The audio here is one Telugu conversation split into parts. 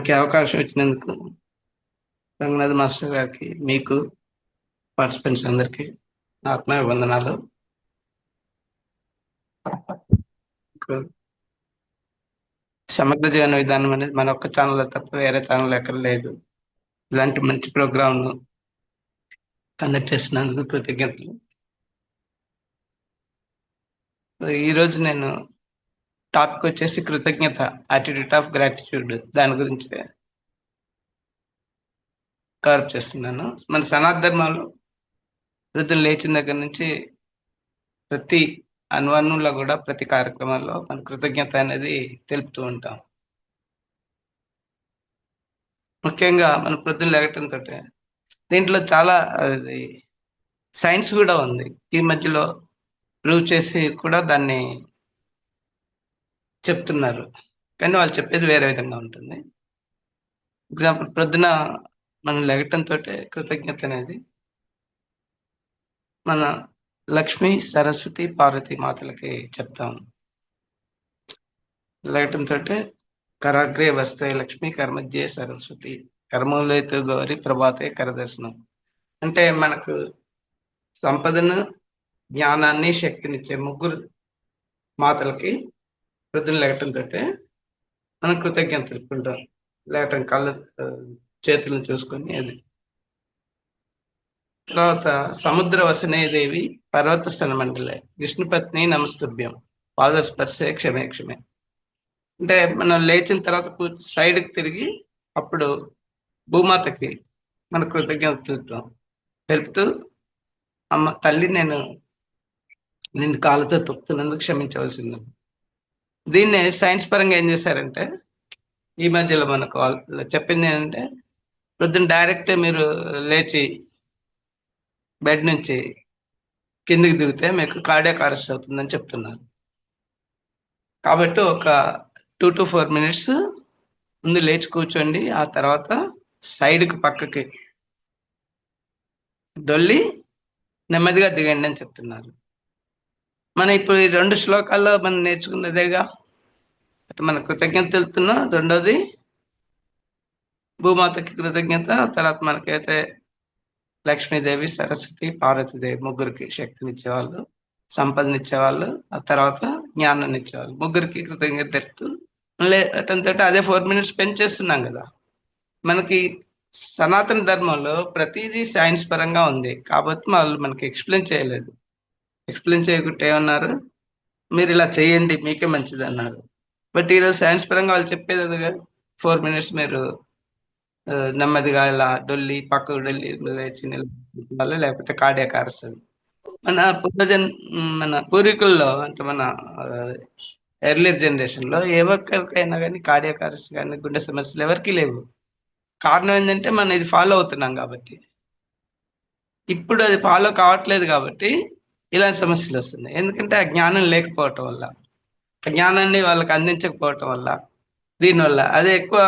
నాకు ఈ అవకాశం ఇచ్చినందుకు రంగనాథ్ మాస్టర్ గారికి, మీకు, పార్టిసిపెంట్స్ అందరికీ నా ఆత్మాభివందనాలు. సమగ్ర జీవన విధానం అనేది మన ఒక్క ఛానల్లో తప్ప వేరే ఛానల్ ఎక్కడ లేదు. ఇలాంటి మంచి ప్రోగ్రాంను కండక్ట్ చేసినందుకు కృతజ్ఞతలు. ఈరోజు నేను టాపిక్ వచ్చేసి కృతజ్ఞత, యాటిట్యూడ్ ఆఫ్ గ్రాటిట్యూడ్, దాని గురించి కవర్ చేస్తున్నాను. మన సనాతన ధర్మంలో వృద్ధులు లేచిన దగ్గర నుంచి ప్రతి అనువనులో కూడా ప్రతి కార్యక్రమాల్లో మన కృతజ్ఞత అనేది తెలుపుతూ ఉంటాం. ముఖ్యంగా మన ప్రొద్దున లేగటంతో దీంట్లో చాలా అది సైన్స్ కూడా ఉంది. ఈ మధ్యలో ప్రూవ్ చేసి కూడా దాన్ని చెప్తున్నారు, కానీ వాళ్ళు చెప్పేది వేరే విధంగా ఉంటుంది. ఎగ్జాంపుల్, ప్రొద్దున మనం లేగటంతో కృతజ్ఞత అనేది మన లక్ష్మి, సరస్వతి, పార్వతి మాతలకి చెప్తాం. లేగటంతో కరాగ్రే వస్తే లక్ష్మి, కర్మజ్యే సరస్వతి, కర్మూలైతే గౌరి, ప్రభాతే కరదర్శనం. అంటే మనకు సంపదను, జ్ఞానాన్ని, శక్తినిచ్చే ముగ్గురు మాతలకి ప్రొద్దున లేగటంతో మనం కృతజ్ఞత తెలుపుకుంటాం. లేగటం కళ్ళ చేతులను చూసుకొని. అది తర్వాత సముద్ర వసనేదేవి పర్వత స్థన మండలే విష్ణుపత్ని నమస్తుభ్యం పాదస్పర్శే క్షమే క్షమే. అంటే మనం లేచిన తర్వాత సైడ్కి తిరిగి అప్పుడు భూమాతకి మన కృతజ్ఞత తెలుపుతూ, అమ్మ తల్లి, నిన్ను కాళ్ళతో తొక్కుతున్నందుకు క్షమించవలసింది. దీన్నే సైన్స్ పరంగా ఏం చేశారంటే, ఈ మధ్యలో మనకు వాళ్ళు చెప్పింది ఏంటంటే, ప్రొద్దున డైరెక్ట్ మీరు లేచి బెడ్ నుంచి కిందికి దిగితే మీకు కార్డియాక్ అరెస్ట్ అవుతుందని చెప్తున్నారు. కాబట్టి ఒక 2 to 4 minutes ముందు లేచి కూర్చోండి, ఆ తర్వాత సైడ్కి పక్కకి దొల్లి నెమ్మదిగా దిగండి అని చెప్తున్నారు. మనం ఇప్పుడు ఈ 2 శ్లోకాల్లో మనం నేర్చుకున్నదేగా. మన కృతజ్ఞత తెలుపుతున్నాం. రెండోది భూమాతకి కృతజ్ఞత. తర్వాత మనకైతే లక్ష్మీదేవి, సరస్వతి, పార్వతీదేవి ముగ్గురికి శక్తినిచ్చేవాళ్ళు, సంపదనిచ్చేవాళ్ళు, ఆ తర్వాత జ్ఞానాన్ని ఇచ్చేవాళ్ళు. ముగ్గురికి కృతజ్ఞత తెలుపుతూ లేటంతో అదే 4 minutes స్పెండ్ చేస్తున్నాం కదా. మనకి సనాతన ధర్మంలో ప్రతిదీ సైన్స్ పరంగా ఉంది కాబట్టి వాళ్ళు మనకి ఎక్స్ప్లెయిన్ చేయలేదు. ఎక్స్ప్లెయిన్ చేయకుంటే ఏమన్నారు, మీరు ఇలా చేయండి మీకే మంచిది అన్నారు. బట్ ఈరోజు సైన్స్ పరంగా వాళ్ళు చెప్పేది అదిగా. 4 minutes మీరు నెమ్మదిగా ఇలా డొల్లి పక్కకు డొల్లి లేచి నిలబడాలి, లేకపోతే కార్డియాక్ అరెస్ట్. మన పూర్వీకుల్లో అంటే మన ఎర్లియర్ జనరేషన్ లో ఎవరికైనా కానీ కార్డియాక్ అరెస్ట్ కానీ గుండె సమస్యలు ఎవరికి లేవు. కారణం ఏంటంటే మనం ఇది ఫాలో అవుతున్నాం కాబట్టి. ఇప్పుడు అది ఫాలో కావట్లేదు కాబట్టి ఇలాంటి సమస్యలు వస్తున్నాయి. ఎందుకంటే ఆ జ్ఞానం లేకపోవటం వల్ల, ఆ జ్ఞానాన్ని వాళ్ళకి అందించకపోవటం వల్ల, దీనివల్ల. అదే ఎక్కువ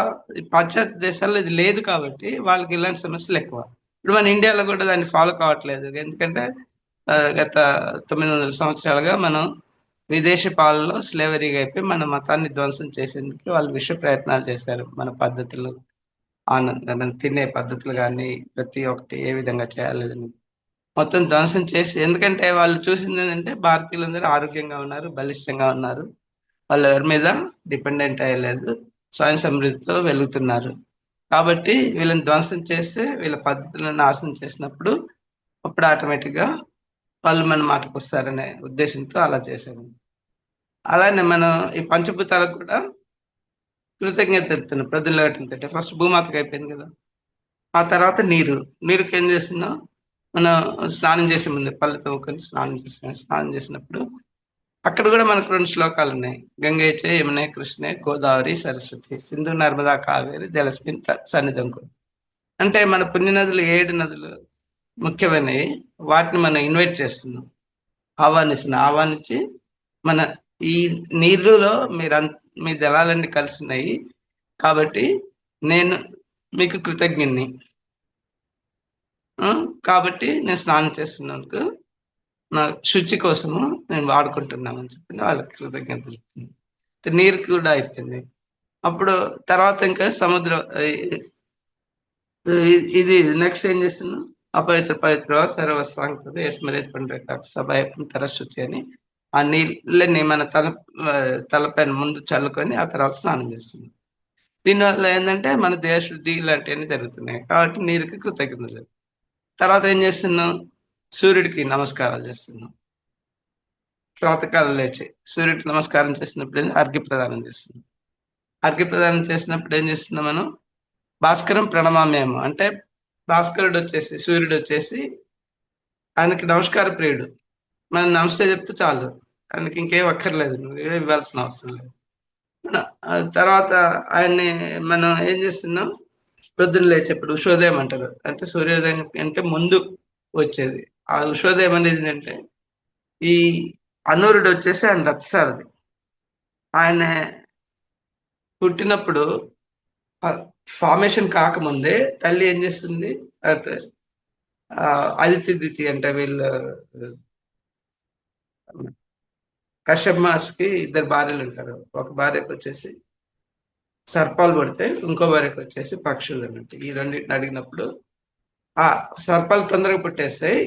పాశ్చాత్య దేశాల్లో ఇది లేదు కాబట్టి వాళ్ళకి ఇలాంటి సమస్యలు ఎక్కువ. ఇప్పుడు మన ఇండియాలో కూడా దాన్ని ఫాలో కావట్లేదు. ఎందుకంటే గత 900 సంవత్సరాలుగా మనం విదేశీ పాలనలో స్లేవరీగా అయిపోయి మన మతాన్ని ధ్వంసం చేసేందుకు వాళ్ళు విశ్వ ప్రయత్నాలు చేశారు. మన పద్ధతులు, మనం తినే పద్ధతులు కానీ ప్రతి ఒక్కటి ఏ విధంగా చేయాలని మొత్తం ధ్వంసం చేసి, ఎందుకంటే వాళ్ళు చూసింది ఏంటంటే భారతీయులందరూ ఆరోగ్యంగా ఉన్నారు, బలిష్టంగా ఉన్నారు, వాళ్ళు ఎవరి మీద డిపెండెంట్ అయ్యలేదు, స్వయం సమృద్ధితో వెలుగుతున్నారు. కాబట్టి వీళ్ళని ధ్వంసం చేస్తే వీళ్ళ పద్ధతులను నాశనం చేసినప్పుడు అప్పుడు ఆటోమేటిక్గా వాళ్ళు మన మాటకు వస్తారనే ఉద్దేశంతో అలా చేశారు. అలానే మనం ఈ పంచభూతాలకు కూడా కృతజ్ఞత తెలుపుతున్నాం. ప్రజలు లేవటంతో ఫస్ట్ భూమాతకు అయిపోయింది కదా. ఆ తర్వాత నీరుకి ఏం చేస్తున్నాం, మనం స్నానం చేసే ముందు పళ్ళు తవ్వుకొని స్నానం చేసినప్పుడు అక్కడ కూడా మనకు 2 శ్లోకాలు ఉన్నాయి. గంగేచే యమునే కృష్ణే గోదావరి సరస్వతి సింధు నర్మదా కావేరి జలస్మిన్ సన్నిధం. అంటే మన పుణ్య నదులు 7 నదులు ముఖ్యమైనవి. వాటిని మనం ఇన్వైట్ చేస్తున్నాం, ఆహ్వానించి మన ఈ నీరులో మీ జలాలన్నీ కలిసి ఉన్నాయి కాబట్టి నేను మీకు కృతజ్ఞుణ్ణి, కాబట్టి నేను స్నానం చేస్తున్నందుకు నా శుచి కోసము నేను వాడుకుంటున్నామని చెప్పి వాళ్ళకి కృతజ్ఞతలు. నీరు కూడా అయిపోయింది. అప్పుడు తర్వాత ఇంకా సముద్రం ఇది నెక్స్ట్ ఏం చేస్తున్నాం, అపవిత్ర పవిత్ర సర్వస్వాంగ ఎస్మరేజ్ పండ్ర సభాయపం తరశుచి అని ఆ నీళ్ళని మన తలపైన ముందు చల్లుకొని ఆ తర్వాత స్నానం చేస్తున్నాం. దీనివల్ల ఏంటంటే మన దేశశుద్ధి ఇలాంటివన్నీ జరుగుతున్నాయి కాబట్టి నీరుకి కృతజ్ఞతలు. తర్వాత ఏం చేస్తున్నాం, సూర్యుడికి నమస్కారాలు చేస్తున్నాం. ప్రాతకాలం లేచి సూర్యుడికి నమస్కారం చేసినప్పుడు అర్ఘ్య ప్రదానం చేస్తున్నాం. అర్ఘ్య ప్రదానం చేసినప్పుడు ఏం చేస్తున్నాం మనం, భాస్కరం ప్రణమామ్యము అంటే భాస్కరుడు వచ్చేసి సూర్యుడు వచ్చేసి ఆయనకి నమస్కార ప్రియుడు. మనం నమస్తే చెప్తే చాలు, ఆయనకి ఇంకేం అక్కర్లేదు, నువ్వేం ఇవ్వాల్సిన అవసరం లేదు. తర్వాత ఆయన్ని మనం ఏం చేస్తున్నాం, ప్రొద్దున లేచేప్పుడు ఉషోదయం అంటారు, అంటే సూర్యోదయం అంటే ముందు వచ్చేది. ఆ ఉషోదయం అనేది ఏంటంటే ఈ అనూరుడు వచ్చేసి ఆయన రథసారథి. ఆయన పుట్టినప్పుడు ఫార్మేషన్ కాకముందే తల్లి ఏం చేస్తుంది, అదితి దితి అంటే వీళ్ళు కశ్యప్ మహర్షికి ఇద్దరు భార్యలు ఉంటారు. ఒక భార్యకు వచ్చేసి సర్పాలు పడితే, ఇంకో భార్యకు వచ్చేసి పక్షులు అన్నట్టు. ఈ రెండింటిని అడిగినప్పుడు ఆ సర్పాలు తొందరగా పుట్టేస్తాయి,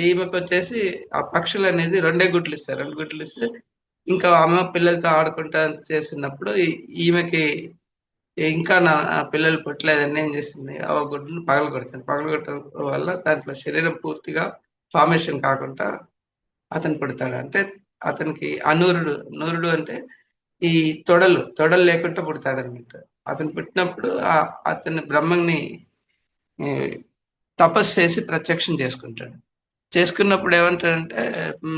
ఈమెకు వచ్చేసి ఆ పక్షులు అనేది రెండే గుడ్లు ఇస్తాయి. రెండు గుడ్లు ఇస్తే ఇంకా అమ్మ పిల్లలతో ఆడుకుంటా చేస్తున్నప్పుడు ఈమెకి ఇంకా నా పిల్లలు పుట్టలేదని ఏం చేస్తుంది, ఆ గుడ్డును పగలగొడుతుంది. పగలగొట్టడం వల్ల దాంట్లో శరీరం పూర్తిగా ఫార్మేషన్ కాకుండా అతను పుడతాడు. అంటే అతనికి అనూరుడు, నూరుడు అంటే ఈ తొడలు లేకుండా పుడతాడు అనమాట. అతను పుట్టినప్పుడు అతని బ్రహ్మని తపస్సు చేసి ప్రత్యక్షం చేసుకుంటాడు. చేసుకున్నప్పుడు ఏమంటాడంటే,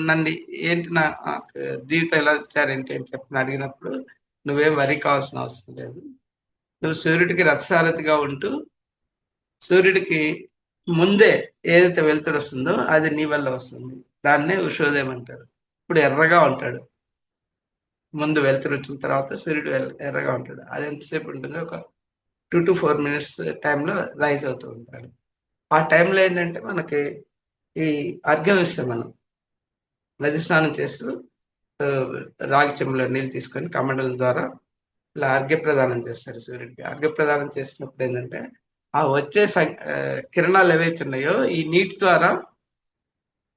నన్ను ఏంటి నా జీవితం ఎలా ఇచ్చారేంటి అని చెప్పి అడిగినప్పుడు, నువ్వేం వరి కావాల్సిన అవసరం లేదు, నువ్వు సూర్యుడికి రథసారథిగా ఉంటూ సూర్యుడికి ముందే ఏదైతే వెలుతురు వస్తుందో అది నీ వల్ల వస్తుంది, దాన్నే ఉషోదయం అంటారు. ఇప్పుడు ఎర్రగా ఉంటాడు, ముందు వెలుతురు వచ్చిన తర్వాత సూర్యుడు ఎర్రగా ఉంటాడు. అది ఎంతసేపు ఉంటుంది, ఒక 2 to 4 minutes టైంలో రైజ్ అవుతూ ఉంటాడు. ఆ టైంలో ఏంటంటే మనకి ఈ అర్ఘ్యం ఇస్తాం మనం. నది స్నానం చేస్తూ రాగి చెంబులో నీళ్ళు తీసుకొని కమండలం ద్వారా ఇలా అర్ఘ్య ప్రదానం చేస్తారు సూర్యుడికి. అర్ఘ్య ప్రదానం చేసినప్పుడు ఏంటంటే ఆ వచ్చే కిరణాలు ఏవైతే ఉన్నాయో ఈ నీటి ద్వారా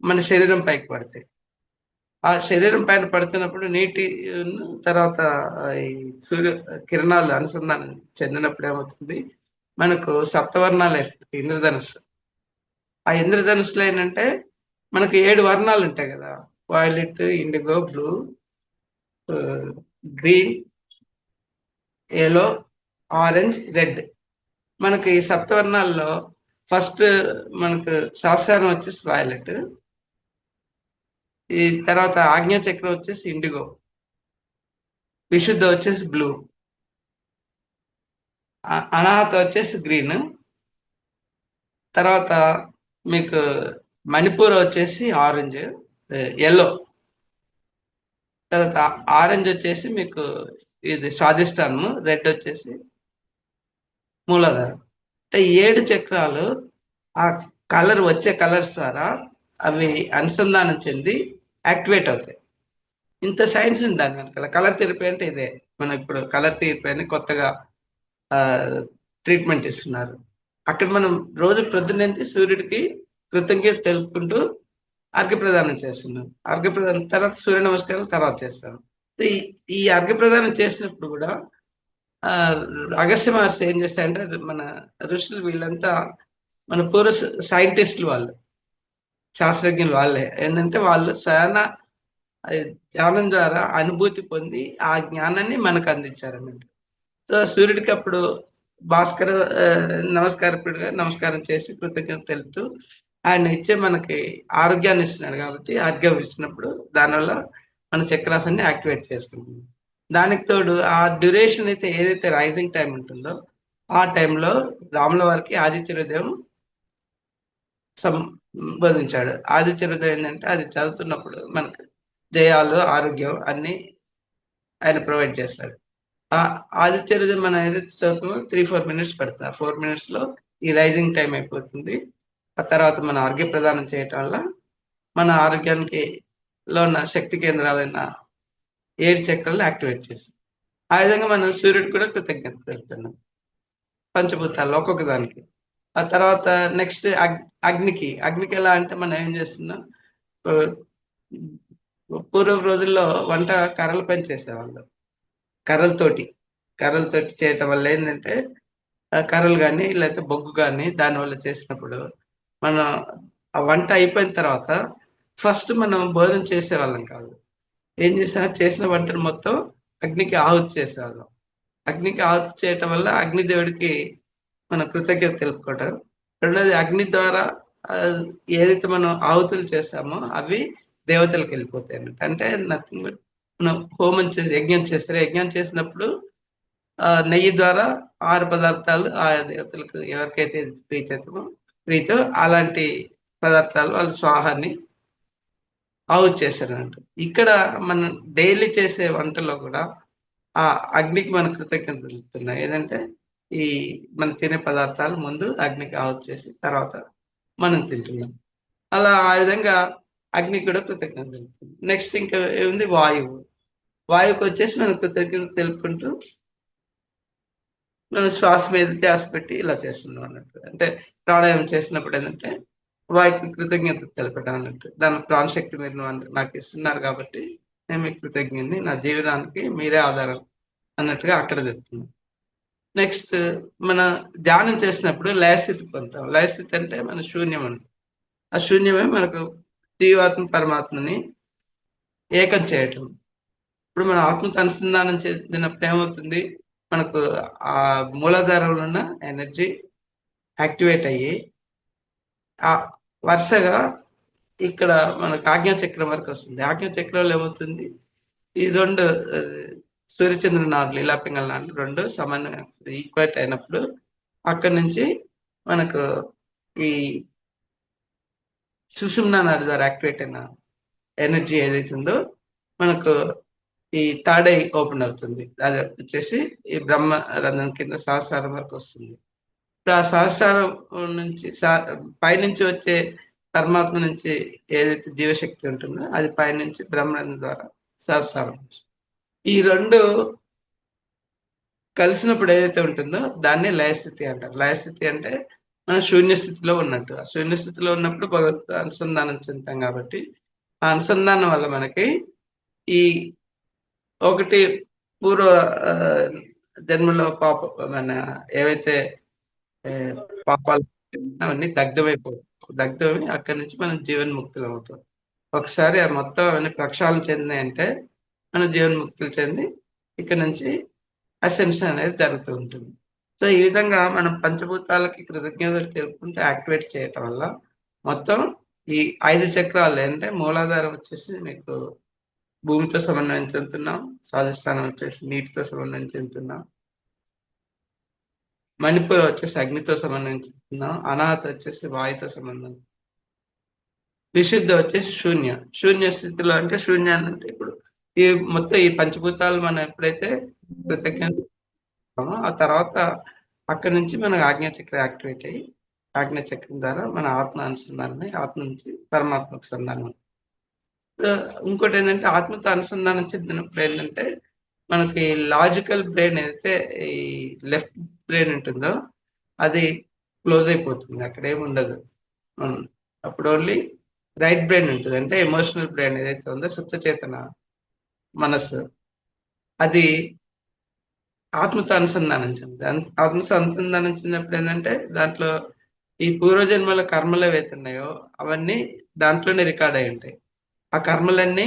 మన శరీరం పైకి పడతాయి. ఆ శరీరం పైన పడుతున్నప్పుడు నీటి తర్వాత ఈ సూర్య కిరణాలు అనుసంధానం చెందినప్పుడు ఏమవుతుంది, మనకు సప్తవర్ణాలు ఇంద్రధనుస్సు. ఆ ఇంద్రధనుస్సులో ఏంటంటే మనకి 7 వర్ణాలు ఉంటాయి కదా, violet, IndiGo, blue, green, yellow, orange, red. మనకి ఈ సప్తవర్ణాల్లో ఫస్ట్ మనకు శాస్త్రం వచ్చేసి వైలెట్, ఈ తర్వాత ఆజ్ఞా చక్రం వచ్చేసి ఇండిగో, విశుద్ధ వచ్చేసి బ్లూ, అనాహత వచ్చేసి గ్రీన్, తర్వాత మీకు మణిపూర్ వచ్చేసి ఆరెంజ్, ఎల్లో, తర్వాత ఆరెంజ్ వచ్చేసి మీకు ఇది స్వాదిష్టాన్, రెడ్ వచ్చేసి మూలాధారం. అంటే 7 చక్రాలు ఆ కలర్ వచ్చే కలర్స్ ద్వారా అవి అనుసంధానం చెంది యాక్టివేట్ అవుతాయి. ఇంత సైన్స్ ఉంది దాని వెనకాల. కలర్ థెరపీ అంటే ఇదే. మనం ఇప్పుడు కలర్ థెరపీ అని కొత్తగా ట్రీట్మెంట్ ఇస్తున్నారు. అక్కడ మనం రోజు ప్రొద్దునంతే సూర్యుడికి కృతజ్ఞత తెలుపుకుంటూ అర్ఘ్య ప్రదానం చేస్తున్నాం. అర్ఘ్య ప్రదానం తర్వాత సూర్య నమస్కారం తర్వాత చేస్తాం. ఈ అర్ఘ్య ప్రదానం చేసినప్పుడు కూడా అగస్త్య మహర్షి ఏం చేస్తారంటే, మన ఋషులు వీళ్ళంతా మన పూర్వ సైంటిస్టులు, వాళ్ళు శాస్త్రజ్ఞులు వాళ్ళే. ఏంటంటే వాళ్ళు స్వయాన ధ్యానం ద్వారా అనుభూతి పొంది ఆ జ్ఞానాన్ని మనకు అందించారన్నమాట. సో సూర్యుడికి అప్పుడు భాస్కర నమస్కారకుడిగా నమస్కారం చేసి కృతజ్ఞత తెలుపుతూ ఆయన ఇచ్చే మనకి ఆరోగ్యాన్ని ఇస్తున్నాడు కాబట్టి ఆరోగ్యం ఇచ్చినప్పుడు దానివల్ల మన చక్రాసాన్ని యాక్టివేట్ చేసుకుంటుంది. దానికి తోడు ఆ డ్యూరేషన్ అయితే ఏదైతే రైజింగ్ టైం ఉంటుందో ఆ టైంలో రాముల వారికి ఆదిత్య హృదయం సంబోధించాడు. ఆదిత్య హృదయం ఏంటంటే అది చదువుతున్నప్పుడు మనకు జయాలు, ఆరోగ్యం అన్ని ఆయన ప్రొవైడ్ చేస్తాడు. ఆదిత్య హృదయం మనం ఏదైతే చదువుతామో 3-4 minutes పడుతుంది. ఆ 4 minutes లో ఈ రైజింగ్ టైం అయిపోతుంది. ఆ తర్వాత మన ఆరోగ్య ప్రదానం చేయటం వల్ల మన ఆరోగ్యానికి లో ఉన్న శక్తి కేంద్రాలైన 7 చక్రాలు యాక్టివేట్ చేస్తుంది. ఆ విధంగా మనం సూర్యుడికి కూడా కృతజ్ఞత తెలుపుతున్నాం పంచభూతాల్లో ఒక్కొక్క దానికి. ఆ తర్వాత నెక్స్ట్ అగ్నికి ఎలా అంటే మనం ఏం చేస్తున్నాం, ఆహ్, పూర్వపు రోజుల్లో వంట కర్రల పైన చేసేవాళ్ళు. కర్రలతోటి. కర్రలతోటి చేయటం వల్ల ఏందంటే కర్రలు గాని, లేతే బొగ్గు గాని దానివల్ల చేసినప్పుడు, మనం ఆ వంట అయిపోయిన తర్వాత ఫస్ట్ మనం భోజనం చేసేవాళ్ళం కాదు. ఏం చేసిన వంటను మొత్తం అగ్నికి ఆహుతి చేసేవాళ్ళం. అగ్నికి ఆహుతి చేయటం వల్ల అగ్నిదేవుడికి మన కృతజ్ఞత తెలుపుకోవడం. రెండోది అగ్ని ద్వారా ఆహ్, ఏదైతే మనం ఆహుతులు చేస్తామో అవి దేవతలకెళ్ళిపోతాయన్నమాట. అంటే నథింగ్ బట్ మనం హోమం చేసి యజ్ఞం చేస్తారు. యజ్ఞం చేసినప్పుడు నెయ్యి ద్వారా 6 పదార్థాలు ఆయా దేవతలకు ఎవరికైతే ప్రీతో అలాంటి పదార్థాలు వాళ్ళు స్వాహాన్ని ఆహుతి చేశారన్నట్టు. ఇక్కడ మనం డైలీ చేసే వంటలో కూడా ఆ అగ్నికి మనం కృతజ్ఞతలు తెలుపుతున్నాం. ఏదంటే ఈ మనం తినే పదార్థాలు ముందు అగ్నికి ఆహుతి చేసి తర్వాత మనం తింటున్నాం. అలా ఆ విధంగా అగ్నికి కూడా కృతజ్ఞతలు తెలుపుతున్నాం. నెక్స్ట్ ఇంకా ఏముంది వాయువు. వాయువుకొచ్చేసి మనం కృతజ్ఞతలు తెలుపుకుంటూ మనం శ్వాస మీద ధ్యాస పెట్టి ఇలా చేస్తున్నాం అన్నట్టు. అంటే ప్రాణాయామం చేసినప్పుడు ఏంటంటే వాయువుకి కృతజ్ఞత తెలపడం అన్నట్టు. దాని ప్రాణశక్తి మీరు నాకు ఇస్తున్నారు కాబట్టి నేను మీకు కృతజ్ఞుడిని. నా జీవనానికి మీరే ఆధారం అన్నట్టుగా అక్కడ చెప్తుంది. నెక్స్ట్ మన ధ్యానం చేసినప్పుడు లయస్థితి పొందుతాం. లయస్థితి అంటే మన శూన్యం అని. ఆ శూన్యమే మనకు జీవాత్మ పరమాత్మని ఏకం చేయటం. ఇప్పుడు మన ఆత్మతో అనుసంధానం చెందినప్పుడు ఏమవుతుంది? మనకు ఆ మూలాధారంలో ఉన్న ఎనర్జీ యాక్టివేట్ అయ్యి వరుసగా ఇక్కడ మనకు ఆజ్ఞా చక్రం వరకు వస్తుంది. ఆజ్ఞా చక్రంలో ఏమవుతుంది? ఈ 2 ఆహ్, సూర్యచంద్ర నాడులు, ఇలా పింగళ నాడులు 2 సమన్వయం ఈక్వైట్ అయినప్పుడు అక్కడి నుంచి మనకు ఈ సుషుమ్నా నాడి ద్వారా యాక్టివేట్ అయిన ఎనర్జీ ఏదైతే ఉందో మనకు ఈ థర్డ్ ఐ ఓపెన్ అవుతుంది. అది వచ్చేసి ఈ బ్రహ్మ రంధ్రం కింద సహస్రారం వరకు వస్తుంది. ఇప్పుడు ఆ సహస్రారం నుంచి పైనుంచి వచ్చే పరమాత్మ నుంచి ఏదైతే జీవశక్తి ఉంటుందో అది పైనుంచి బ్రహ్మరంధ్రం ద్వారా సహస్రారం. ఈ 2 కలిసినప్పుడు ఏదైతే ఉంటుందో దాన్నే లయస్థితి అంటారు. లయస్థితి అంటే మనం శూన్య స్థితిలో ఉన్నట్టు. ఆ శూన్య స్థితిలో ఉన్నప్పుడు భగవత్‌తో అనుసంధానం చెందుతాం కాబట్టి, ఆ అనుసంధానం వల్ల మనకి ఈ ఒకటి పూర్వ ఆహ్, జన్మలో మన ఏవైతే ఆహ్, పాపాలు అవన్నీ దగ్ధమైపోతాయి. దగ్ధమై అక్కడి నుంచి మనం జీవన్ముక్తులమవుతాం. ఒకసారి ఆ మొత్తం అవన్నీ ప్రక్షాళన చెందినాయంటే మనం జీవన్ముక్తులు చెంది ఇక్కడి నుంచి అసెన్షన్ అనేది జరుగుతూ ఉంటుంది. సో, ఈ విధంగా మనం పంచభూతాలకి కృతజ్ఞతలు తెలుపుకుంటూ యాక్టివేట్ చేయటం వల్ల మొత్తం ఈ 5 చక్రాలు అంటే మూలాధారం వచ్చేసి మీకు భూమితో సమన్వయం చెందుతున్నాం. స్వాధిష్టానం వచ్చేసి నీటితో సమన్వయం చెందుతున్నాం. మణిపూర్ వచ్చేసి అగ్నితో సమన్వయం చెందుతున్నాం. అనాహత వచ్చేసి వాయుతో సంబంధం. విశుద్ధి వచ్చేసి శూన్య. శూన్య స్థితిలో అంటే శూన్యాన్ని అంటే ఇప్పుడు ఈ మొత్తం ఈ పంచభూతాలు మనం ఎప్పుడైతే కృతజ్ఞత ఆ తర్వాత అక్కడి నుంచి మన ఆజ్ఞాచక్రం యాక్టివేట్ అయ్యి, ఆజ్ఞాచక్రం ద్వారా మన ఆత్మ అనుసంధానమై, ఆత్మ నుంచి పరమాత్మకు సంధానం. ఇంకోటేంటంటే ఆత్మతో అనుసంధానం చెందినప్పుడు ఏంటంటే, మనకి లాజికల్ బ్రెయిన్ ఏదైతే ఈ లెఫ్ట్ బ్రెయిన్ ఉంటుందో, అది క్లోజ్ అయిపోతుంది. అక్కడేముండదు. హ్మ్. అప్పుడు ఓన్లీ రైట్ బ్రెయిన్ ఉంటది. అంటే ఎమోషనల్ బ్రెయిన్ ఏదైతే ఉందో సుప్తచేతన మనస్సు. అది ఆత్మతో అనుసంధానం చెంది. ఆత్మతో అనుసంధానం చెందినప్పుడు ఏందంటే, దాంట్లో ఈ పూర్వజన్మల కర్మలేవైతే ఉన్నాయో, అవన్నీ దాంట్లోనే రికార్డ్ అయ్యి ఉంటాయి. ఆ కర్మలన్నీ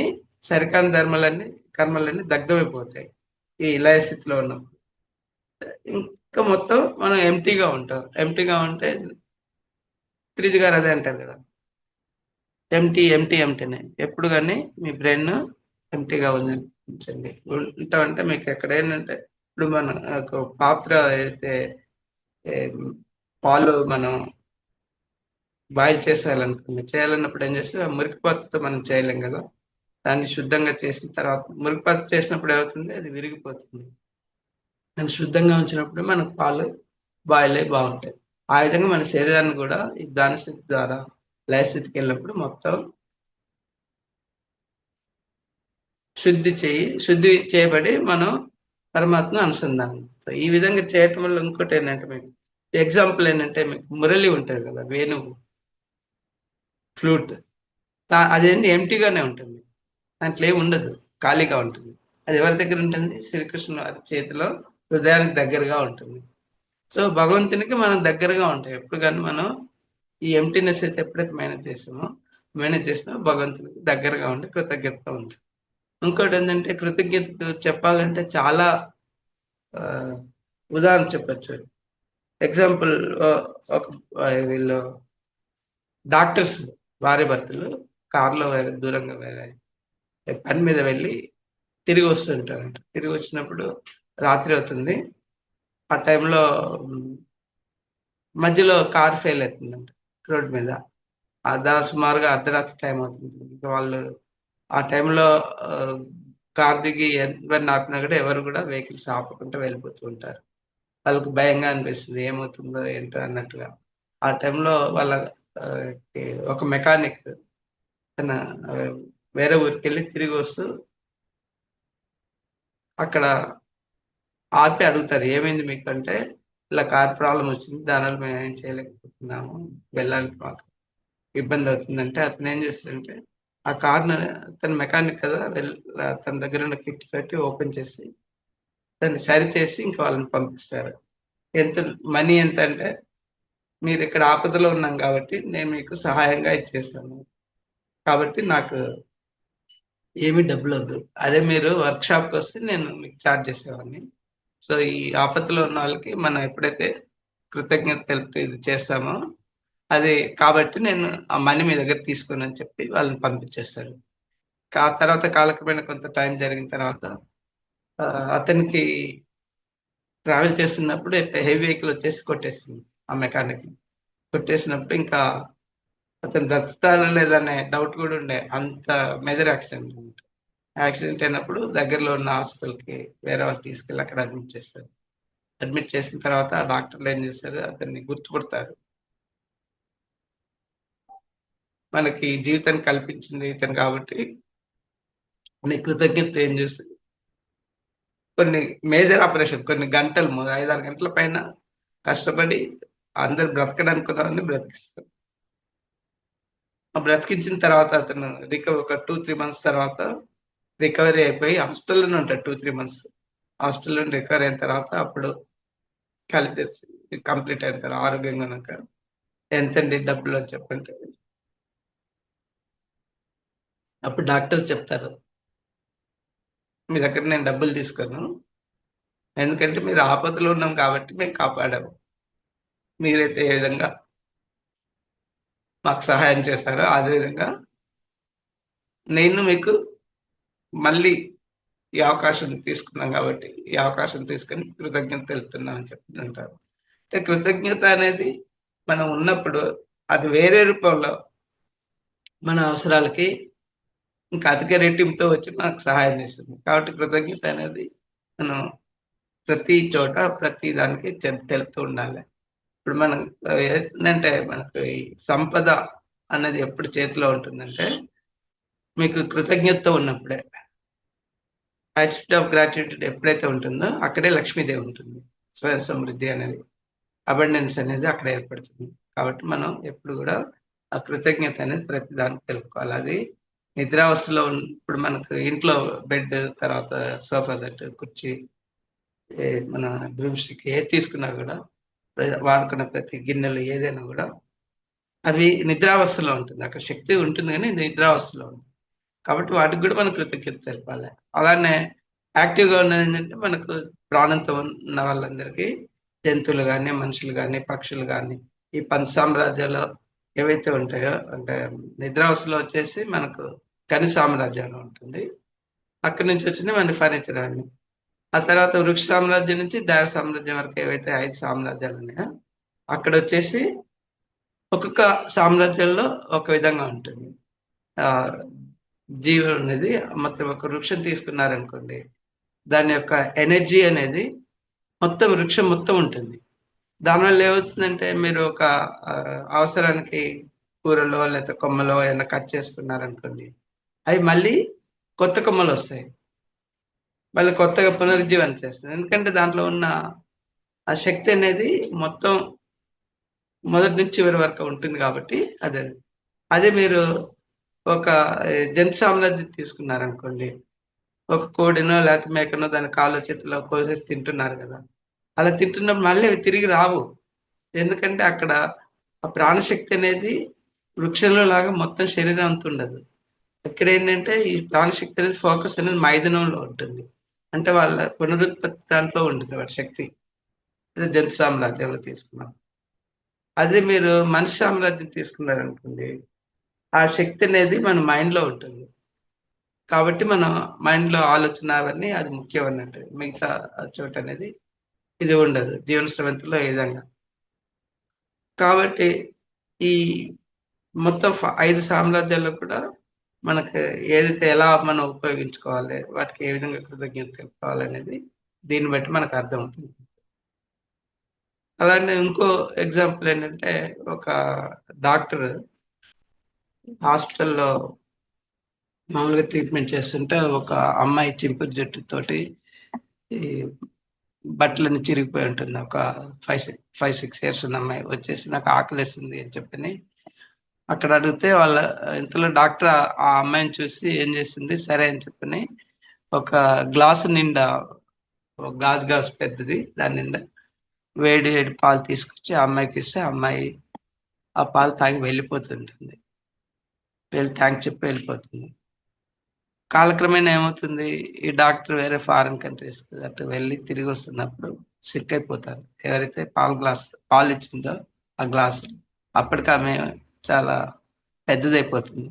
సరికాని కర్మలన్నీ దగ్ధమైపోతాయి. ఈ లయ స్థితిలో ఉన్నప్పుడు. ఇంకా మొత్తం మనం ఎంప్టీగా ఉంటాం. ఎంప్టీగా ఉంటే 'త్రిది' గారు అదే అంటారు కదా! ఎంప్టీనే. ఎప్పుడు గాని మీ బ్రెయిన్ ఎంప్టీగా ఉంచండి. ఉంటామంటే మీకు ఎక్కడేంటంటే ఇప్పుడు మన ఒక పాత్ర అయితే పాలు మనం బాయిల్ చేయాలన్నప్పుడు ఏం చేస్తే ఆ మురికి పాత్రతో మనం చేయలేం కదా! దాన్ని శుద్ధంగా చేసిన తర్వాత మురికి పాత్ర చేసినప్పుడు ఏమవుతుంది? అది విరిగిపోతుంది. దాన్ని శుద్ధంగా ఉంచినప్పుడు మనకు పాలు బాయిల్ అయ్యి బావుంటాయి. ఆ విధంగా మన శరీరాన్ని కూడా ఈ ధ్యాన స్థితి ద్వారా లయ స్థితికెళ్ళినప్పుడు మొత్తం శుద్ధి చేయబడి మనం పరమాత్మ అనుసంధానం. ఈ విధంగా చేయటం వల్ల ఇంకోటి ఏంటంటే మీకు ఎగ్జాంపుల్ ఏంటంటే మీకు మురళి ఉంటుంది కదా! వేణువు, ఫ్లూట్. అదేంటి ఎంప్టీగానే ఉంటుంది. దాంట్లో ఏమి ఉండదు. ఖాళీగా ఉంటుంది. అది ఎవరి దగ్గర ఉంటుంది? శ్రీకృష్ణుని వారి చేతిలో హృదయానికి దగ్గరగా ఉంటుంది. సో, భగవంతునికి మనం దగ్గరగా ఉంటాం. ఎప్పుడు గాని మనం ఈ ఎంప్టీనెస్ అయితే ఎప్పుడైతే మేనేజ్ చేసినామో భగవంతునికి దగ్గరగా ఉండి కృతజ్ఞతగా ఉంటాం. ఇంకోటేంటంటే కృతజ్ఞత చెప్పాలంటే చాలా ఉదాహరణ చెప్పొచ్చు. ఎగ్జాంపుల్ ఒక వీళ్ళు డాక్టర్స్ భార్యాభర్తలు కార్‌లో వేరే దూరంగా వేరే పని మీద వెళ్ళి తిరిగి వస్తుంటారంట. తిరిగి వచ్చినప్పుడు రాత్రి అవుతుంది. ఆ టైంలో మధ్యలో కార్ ఫెయిల్ అవుతుందంట రోడ్ మీద. సుమారుగా అర్ధరాత్రి టైం అవుతుంది. ఇంక వాళ్ళు ఆ టైంలో కార్ దిగి ఎవరిని ఆపినా కూడా ఎవరు కూడా వెహికల్స్ ఆపకుండా వెళ్ళిపోతూ ఉంటారు. వాళ్ళకి భయంగా అనిపిస్తుంది. ఏమవుతుందో ఏంటో అన్నట్టుగా. ఆ టైంలో వాళ్ళ ఆహ్, ఒక మెకానిక్ తన ఆహ్, వేరే ఊరికెళ్ళి తిరిగి వస్తూ అక్కడ ఆపి అడుగుతారు. "ఏమైంది మీకు?" అంటే, "ఇలా కార్ ప్రాబ్లమ్ వచ్చింది. దానివల్ల మేమేం చేయలేకపోతున్నాము. వెళ్ళాలి మాకు ఇబ్బందవుతుందంటే" అతనేం చేస్తాడంటే, ఆ కార్‌ని తను మెకానిక్ కదా! తన దగ్గరున్న కిట్ పెట్టి ఓపెన్ చేసి, దాన్ని సరిచేసి ఇంక వాళ్ళని పంపిస్తారు. ఎంత మనీ ఎంతంటే, "మీరిక్కడ ఆపదలో ఉన్నాం కాబట్టి, నేను మీకు సహాయంగా ఇచ్చేసాను. కాబట్టి నాకు ఏమి డబ్బులొద్దు. అదే మీరు వర్క్ షాప్‌కొస్తే నేను మీకు చార్జ్ చేసేవాడిని." సో, ఈ ఆపత్తులో ఉన్న వాళ్ళకి మనం ఎప్పుడైతే కృతజ్ఞత తెలుపుతూ ఇది చేస్తామో, అది కాబట్టి నేను ఆ మనీ మీ దగ్గర తీసుకోనని చెప్పి వాళ్ళని పంపించేస్తాడు. తర్వాత కాలక్రమేణా కొంత టైం జరిగిన తర్వాత అతనికి ట్రావెల్ చేస్తున్నప్పుడు హెవీ వెహికల్ వచ్చేసి కొట్టేసింది ఆ మెకానిక్‌ని. కొట్టేసినప్పుడు ఇంకా అతను బ్రతుకుతాడా లేదా అనే డౌట్ కూడా ఉండే. అంత మేజర్ యాక్సిడెంట్ అన్నమాట. యాక్సిడెంట్ అయినప్పుడు దగ్గరలో ఉన్న హాస్పిటల్‌కి వేరే వాళ్ళు తీసుకెళ్ళి అక్కడ అడ్మిట్ చేస్తారు. అడ్మిట్ చేసిన తర్వాత ఆ డాక్టర్లు ఏం చేస్తారు అతన్ని గుర్తుపడతారు. మనకి జీవితాన్ని కల్పించింది ఇతను కాబట్టి నీ కృతజ్ఞత ఏం చేస్తది కొన్ని మేజర్ ఆపరేషన్ కొన్ని గంటలు 5, 6 గంటల పైన కష్టపడి అందరూ బ్రతకడనుకున్నవాడిని బ్రతికిస్తారు. ఆ బ్రతికించిన తర్వాత అతను ఒక 2, 3 మంత్స్ తర్వాత రికవరీ అయిపోయి హాస్పిటల్‌లోనే ఉంటాడు 2, 3 మంత్స్. హాస్పిటల్ నుండి రికవరీ అయిన తర్వాత అప్పుడు కళ్ళు తెరిసి కంప్లీట్ అయిన తర్వాత ఆరోగ్యంగా ఉన్నాక ఎంతండి డబ్బులు అని చెప్పంటే అప్పుడు డాక్టర్స్ చెప్తారు. మీ దగ్గర నేను డబ్బులు తీసుకోను. ఎందుకంటే మీరు ఆపదలో ఉన్నాం కాబట్టి మేము కాపాడాము. మీరైతే ఏ విధంగా మాకు సహాయం చేశారో అదే విధంగా నేను మీకు మళ్ళీ ఈ అవకాశం తీసుకున్నాం కాబట్టి, ఈ అవకాశం తీసుకొని కృతజ్ఞత తెలుపుతున్నాం అని చెప్తుంటారు. అంటే కృతజ్ఞత అనేది మనం ఉన్నప్పుడు అది వేరే రూపంలో మన అవసరాలకి ఇంకా అధిక రెట్టింపుతో వచ్చి మనకు సహాయం చేస్తుంది. కాబట్టి కృతజ్ఞత అనేది మనం ప్రతి చోట, ప్రతి దానికి తెలుపుతూ ఉండాలి. ఇప్పుడు మనం ఏంటంటే మనకు ఈ సంపద అన్నది ఎప్పుడు చేతిలో ఉంటుందంటే, మీకు కృతజ్ఞతతో ఉన్నప్పుడే. యాటిట్యూడ్ ఆఫ్ గ్రాటిట్యూడ్ ఎప్పుడైతే ఉంటుందో, అక్కడే లక్ష్మీదేవి ఉంటుంది. స్వయం సమృద్ధి అనేది, అబండెన్స్ అనేది అక్కడ ఏర్పడుతుంది. కాబట్టి మనం ఎప్పుడు గూడా ఆ కృతజ్ఞత అనేది ప్రతి దానికి తెలుపుకోవాలి. అది నిద్రావస్థలో ఇప్పుడు మనకు ఇంట్లో బెడ్, తర్వాత సోఫా సెట్, కుర్చీ, మన బ్రూమ్ స్టిక్ ఏది తీసుకున్నా గూడా, వాడుకున్న ప్రతి గిన్నెలు ఏదైనా గూడా అవి నిద్రావస్థలో ఉంటుంది. అక్కడ శక్తి ఉంటుంది గానీ నిద్రావస్థలో ఉంటుంది. కాబట్టి వాటికి గూడా మనం కృతజ్ఞత తెలపాలి. అలానే యాక్టివ్‌గా ఉన్నదేంటంటే మనకు ప్రాణంతో ఉన్న వాళ్ళందరికీ జంతువులు గాని, మనుషులు గాని, పక్షులు గాని, ఈ పంచ సామ్రాజ్యాలు ఏవైతే ఉంటాయో అంటే నిద్రావస్థలో వచ్చేసి మనకు ఖనిజ సామ్రాజ్యం అని ఉంటుంది. అక్కడి నుంచి వచ్చినయి మన ఫర్నిచర్ అన్నీ. ఆ తర్వాత వృక్ష సామ్రాజ్యం నుంచి దేవ సామ్రాజ్యం వరకు ఏవైతే 5 సామ్రాజ్యాలున్నాయో అక్కడొచ్చేసి ఒక్కొక్క సామ్రాజ్యంలో ఒక విధంగా ఉంటుంది. ఆహ్, జీవం అనేది మొత్తం ఒక వృక్షం తీసుకున్నారనుకోండి. దాని యొక్క ఎనర్జీ అనేది మొత్తం వృక్షం మొత్తం ఉంటుంది. దానివల్ల ఏమవుతుందంటే మీరు ఒక అవసరానికి కూరలో లేతే కొమ్మలో ఏదైనా కట్ చేసుకున్నారనుకోండి. అవి మళ్ళీ కొత్త కొమ్మలొస్తాయి. మళ్ళీ కొత్తగా పునరుజ్జీవనం చేస్తుంది. ఎందుకంటే దాంట్లో ఉన్న ఆ శక్తి అనేది మొత్తం మొదటి నుంచి చివరి వరకు ఉంటుంది కాబట్టి అదే. అదే మీరు ఒక జంతు సామ్రాజ్యం తీసుకున్నారనుకోండి. ఒక కోడినో లేకపోతే మేకనో దాని కాళ్ళో చేతిలో కోసేసి తింటున్నారు కదా! అలా తింటున్నప్పుడు మళ్ళీ అవి తిరిగి రావు. ఎందుకంటే అక్కడ ఆ ప్రాణశక్తి అనేది వృక్షంలో లాగా మొత్తం శరీరం అంతా ఉండదు. ఇక్కడేంటంటే ఈ ప్రాణశక్తి అనేది ఫోకస్ అనేది మైథునంలో ఉంటుంది. అంటే వాళ్ళ పునరుత్పత్తి దాంట్లో ఉంటుంది వాడి శక్తి. అదే జంతు సామ్రాజ్యంలో తీసుకున్నాం. అదే మీరు మనిషి సామ్రాజ్యం తీసుకున్నారనుకోండి. ఆ శక్తి అనేది మన మైండ్‌లో ఉంటుంది. కాబట్టి మన మైండ్‌లో ఆలోచన అవన్నీ అది ముఖ్యం అన్నట్టు. మిగతా చోటనేది ఇది ఉండదు. జీవన స్రవంతిలో ఈ విధంగా. కాబట్టి ఈ మొత్తం 5 సామ్రాజ్యాల్లో కూడా మనకు ఏదైతే ఎలా మనం ఉపయోగించుకోవాలి, వాటికి ఏ విధంగా కృతజ్ఞత తెలుపుకోవాలనేది దీన్ని బట్టి మనకు అర్థమవుతుంది. అలానే ఇంకో ఎగ్జాంపుల్ ఏంటంటే ఒక డాక్టర్ హాస్పిటల్‌లో మామూలుగా ట్రీట్మెంట్ చేస్తుంటే ఒక అమ్మాయి చింపిరి జుట్టుతోటి ఈ బట్టలన్నీ చిరిగిపోయి ఉంటుంది. ఒక 6 ఇయర్స్ ఉన్న అమ్మాయి వచ్చేసి నాకు ఆకలేస్తుంది అని చెప్పని అక్కడ అడిగితే వాళ్ళ ఇంతలో డాక్టర్ ఆ అమ్మాయిని చూసి ఏం చేసింది, సరే అని చెప్పని ఒక గ్లాసు నిండా ఒక గాజు పెద్దది దాని నిండా వేడి వేడి పాలు తీసుకొచ్చి ఆ అమ్మాయికి ఇస్తే ఆ అమ్మాయి ఆ పాలు తాగి వెళ్ళిపోతుంటుంది. వెళ్ళి థ్యాంక్స్ చెప్పి వెళ్ళిపోతుంది. కాలక్రమేణా ఏమవుతుంది, ఈ డాక్టర్ వేరే ఫారిన్ కంట్రీస్ అటు వెళ్ళి తిరిగి వస్తున్నప్పుడు సిక్ అయిపోతారు. ఎవరైతే పాలు ఇచ్చిందో ఆ గ్లాస్ అప్పటికి ఆమె చాలా పెద్దదైపోతుంది.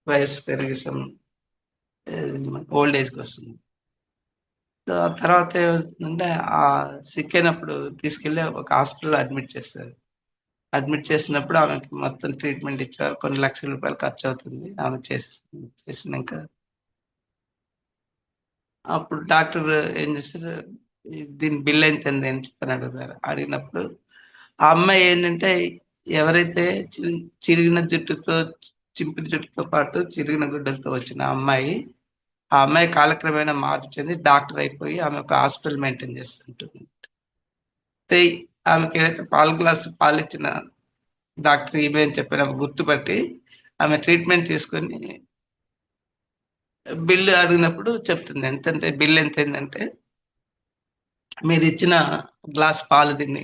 వయస్సు పెరిగి ఓల్డ్ ఏజ్‌కి వస్తుంది. సో, ఆ తర్వాత ఏమవుతుందంటే ఆ సిక్ అయినప్పుడు తీసుకెళ్ళి ఒక హాస్పిటల్‌లో అడ్మిట్ చేస్తారు. అడ్మిట్ చేసినప్పుడు ఆమెకి మొత్తం ట్రీట్మెంట్ ఇచ్చారు. కొన్ని లక్షల రూపాయలు ఖర్చవుతుంది. ఆమె చేసినంక అప్పుడు డాక్టర్ ఏం చేస్తారు, దీని బిల్ ఎంతండి అని చెప్పని అడుగుతారు. అడిగినప్పుడు ఆ అమ్మాయి ఏంటంటే ఎవరైతే చిరిగిన జుట్టుతో, చింపిన జుట్టుతో పాటు చిరిగిన గుడ్డలతో వచ్చిన అమ్మాయి, ఆ అమ్మాయి కాలక్రమేణా మార్పు చెంది డాక్టర్ అయిపోయి ఆమె ఒక హాస్పిటల్ మెయింటైన్ చేస్తుంటుంది. అయితే ఆమెకి ఏదైతే పాలిచ్చిన డాక్టర్ ఈమె అని చెప్పి ఆమె గుర్తుపట్టి ఆమె ట్రీట్మెంట్ తీసుకొని బిల్లు అడిగినప్పుడు చెప్తుంది. ఎంతంటే బిల్ ఎంతయిందంటే మీరిచ్చిన గ్లాస్ పాలు తిని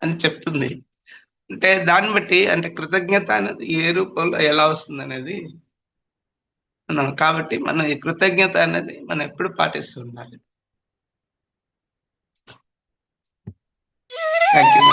అని చెప్తుంది. అంటే దాన్ని బట్టి అంటే కృతజ్ఞత అనేది ఏ రూపంలో ఎలా వస్తుందనేది కాబట్టి మనం ఈ కృతజ్ఞత అనేది మనం ఎప్పుడు పాటిస్తూ ఉండాలి. Thank you.